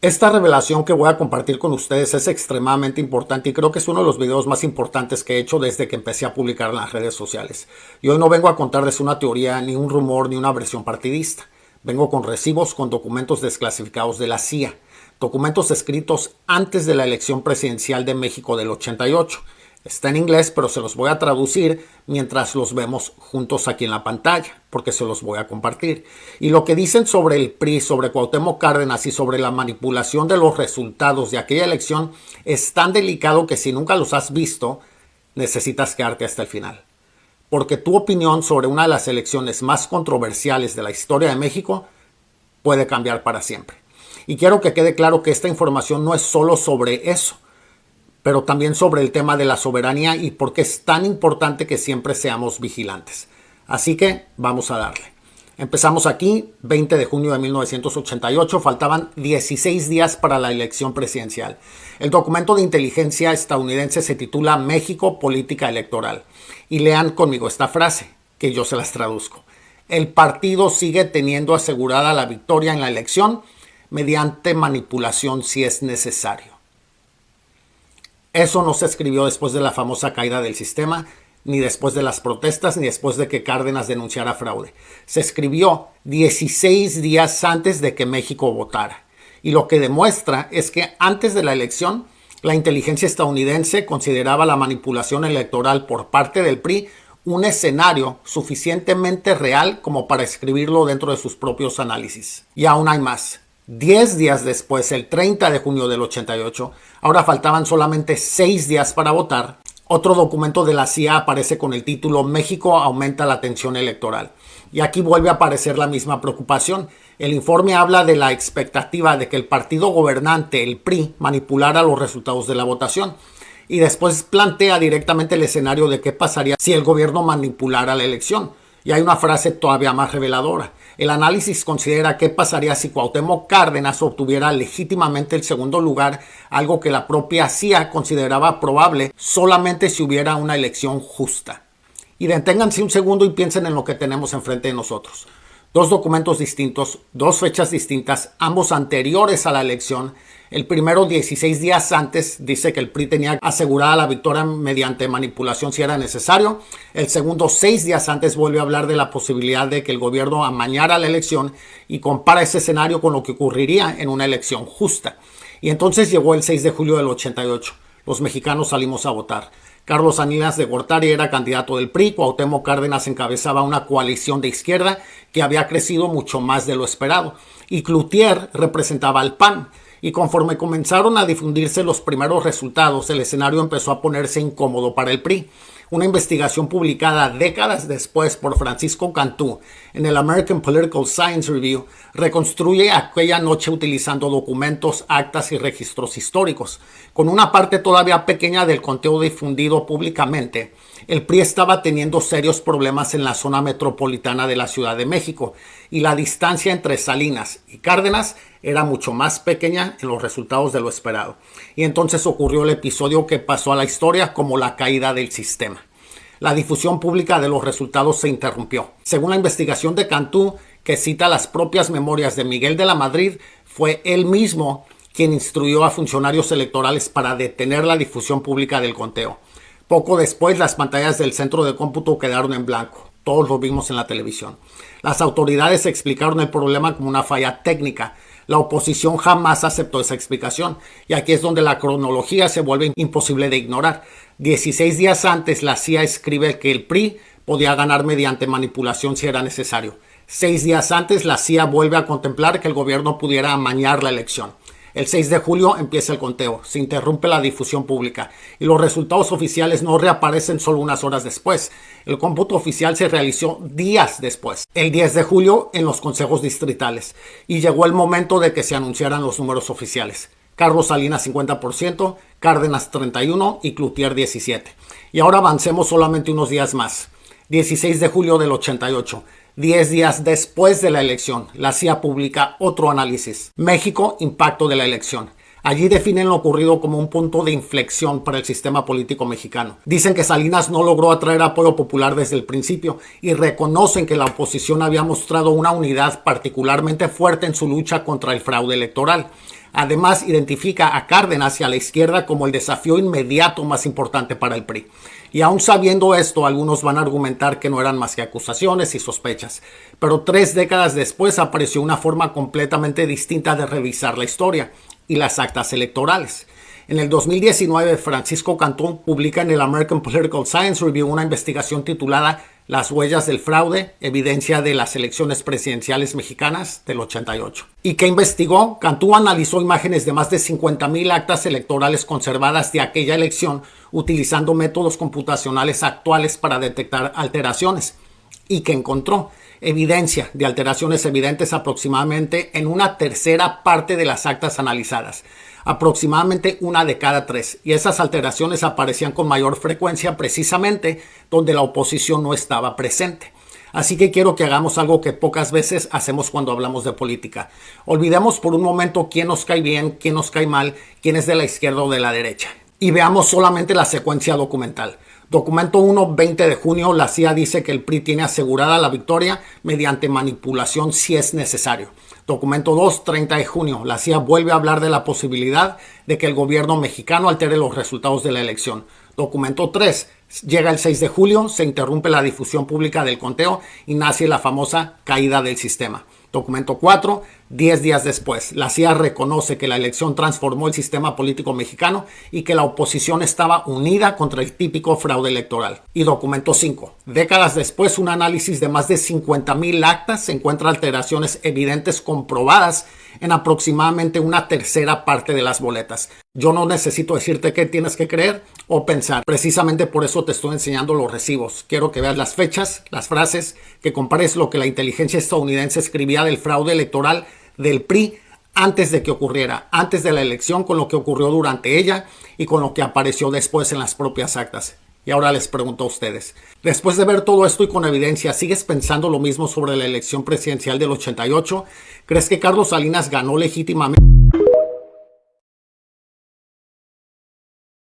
Esta revelación que voy a compartir con ustedes es extremadamente importante y creo que es uno de los videos más importantes que he hecho desde que empecé a publicar en las redes sociales. Y hoy no vengo a contarles una teoría, ni un rumor, ni una versión partidista. Vengo con recibos con documentos desclasificados de la CIA, documentos escritos antes de la elección presidencial de México del 88. Está en inglés, pero se los voy a traducir mientras los vemos juntos aquí en la pantalla, porque se los voy a compartir. Y lo que dicen sobre el PRI, sobre Cuauhtémoc Cárdenas y sobre la manipulación de los resultados de aquella elección es tan delicado que si nunca los has visto, necesitas quedarte hasta el final. Porque tu opinión sobre una de las elecciones más controversiales de la historia de México puede cambiar para siempre. Y quiero que quede claro que esta información no es solo sobre eso, pero también sobre el tema de la soberanía y por qué es tan importante que siempre seamos vigilantes. Así que vamos a darle. Empezamos aquí, 20 de junio de 1988, faltaban 16 días para la elección presidencial. El documento de inteligencia estadounidense se titula México, Política Electoral. Y lean conmigo esta frase, que yo se las traduzco. El partido sigue teniendo asegurada la victoria en la elección mediante manipulación si es necesario. Eso no se escribió después de la famosa caída del sistema, ni después de las protestas, ni después de que Cárdenas denunciara fraude. Se escribió 16 días antes de que México votara. Y lo que demuestra es que antes de la elección, la inteligencia estadounidense consideraba la manipulación electoral por parte del PRI un escenario suficientemente real como para escribirlo dentro de sus propios análisis. Y aún hay más. 10 días después, el 30 de junio del 88, ahora faltaban solamente 6 días para votar, otro documento de la CIA aparece con el título México aumenta la tensión electoral. Y aquí vuelve a aparecer la misma preocupación. El informe habla de la expectativa de que el partido gobernante, el PRI, manipulara los resultados de la votación. Y después plantea directamente el escenario de qué pasaría si el gobierno manipulara la elección. Y hay una frase todavía más reveladora. El análisis considera qué pasaría si Cuauhtémoc Cárdenas obtuviera legítimamente el segundo lugar, algo que la propia CIA consideraba probable solamente si hubiera una elección justa. Y deténganse un segundo y piensen en lo que tenemos enfrente de nosotros. Dos documentos distintos, dos fechas distintas, ambos anteriores a la elección. El primero, 16 días antes, dice que el PRI tenía asegurada la victoria mediante manipulación si era necesario. El segundo, 6 días antes, vuelve a hablar de la posibilidad de que el gobierno amañara la elección y compara ese escenario con lo que ocurriría en una elección justa. Y entonces llegó el 6 de julio del 88. Los mexicanos salimos a votar. Carlos Salinas de Gortari era candidato del PRI, Cuauhtémoc Cárdenas encabezaba una coalición de izquierda que había crecido mucho más de lo esperado, y Cloutier representaba al PAN. Y conforme comenzaron a difundirse los primeros resultados, el escenario empezó a ponerse incómodo para el PRI. Una investigación publicada décadas después por Francisco Cantú en el American Political Science Review reconstruye aquella noche utilizando documentos, actas y registros históricos. Con una parte todavía pequeña del conteo difundido públicamente, el PRI estaba teniendo serios problemas en la zona metropolitana de la Ciudad de México y la distancia entre Salinas y Cárdenas era mucho más pequeña en los resultados de lo esperado. Y entonces ocurrió el episodio que pasó a la historia como la caída del sistema. La difusión pública de los resultados se interrumpió. Según la investigación de Cantú, que cita las propias memorias de Miguel de la Madrid, fue él mismo quien instruyó a funcionarios electorales para detener la difusión pública del conteo. Poco después, las pantallas del centro de cómputo quedaron en blanco. Todos lo vimos en la televisión. Las autoridades explicaron el problema como una falla técnica. La oposición jamás aceptó esa explicación. Y aquí es donde la cronología se vuelve imposible de ignorar. 16 días antes, la CIA escribe que el PRI podía ganar mediante manipulación si era necesario. 6 días antes, la CIA vuelve a contemplar que el gobierno pudiera amañar la elección. El 6 de julio empieza el conteo, se interrumpe la difusión pública y los resultados oficiales no reaparecen solo unas horas después. El cómputo oficial se realizó días después, el 10 de julio en los consejos distritales, y llegó el momento de que se anunciaran los números oficiales. Carlos Salinas 50%, Cárdenas 31% y Cloutier 17%. Y ahora avancemos solamente unos días más. 16 de julio del 88. 10 días después de la elección, la CIA publica otro análisis. México, impacto de la elección. Allí definen lo ocurrido como un punto de inflexión para el sistema político mexicano. Dicen que Salinas no logró atraer apoyo popular desde el principio y reconocen que la oposición había mostrado una unidad particularmente fuerte en su lucha contra el fraude electoral. Además, identifica a Cárdenas y a la izquierda como el desafío inmediato más importante para el PRI. Y aún sabiendo esto, algunos van a argumentar que no eran más que acusaciones y sospechas. Pero 3 décadas después apareció una forma completamente distinta de revisar la historia y las actas electorales. En el 2019, Francisco Cantú publica en el American Political Science Review una investigación titulada Las huellas del fraude, evidencia de las elecciones presidenciales mexicanas del 88. ¿Y qué investigó? Cantú analizó imágenes de más de 50,000 actas electorales conservadas de aquella elección utilizando métodos computacionales actuales para detectar alteraciones. ¿Y qué encontró? Evidencia de alteraciones evidentes aproximadamente en una tercera parte de las actas analizadas, aproximadamente 1 de cada 3, y esas alteraciones aparecían con mayor frecuencia precisamente donde la oposición no estaba presente. Así que quiero que hagamos algo que pocas veces hacemos cuando hablamos de política. Olvidemos por un momento quién nos cae bien, quién nos cae mal, quién es de la izquierda o de la derecha, y veamos solamente la secuencia documental. Documento 1, 20 de junio, la CIA dice que el PRI tiene asegurada la victoria mediante manipulación si es necesario. Documento 2, 30 de junio, la CIA vuelve a hablar de la posibilidad de que el gobierno mexicano altere los resultados de la elección. Documento 3, llega el 6 de julio, se interrumpe la difusión pública del conteo y nace la famosa caída del sistema. Documento 4, 10 días después, la CIA reconoce que la elección transformó el sistema político mexicano y que la oposición estaba unida contra el típico fraude electoral. Y documento 5, décadas después, un análisis de más de 50,000 actas encuentra alteraciones evidentes comprobadas en aproximadamente una tercera parte de las boletas. Yo no necesito decirte qué tienes que creer o pensar. Precisamente por eso te estoy enseñando los recibos. Quiero que veas las fechas, las frases, que compares lo que la inteligencia estadounidense escribía del fraude electoral del PRI antes de que ocurriera, antes de la elección, con lo que ocurrió durante ella y con lo que apareció después en las propias actas. Y ahora les pregunto a ustedes, después de ver todo esto y con evidencia, ¿sigues pensando lo mismo sobre la elección presidencial del 88? ¿Crees que Carlos Salinas ganó legítimamente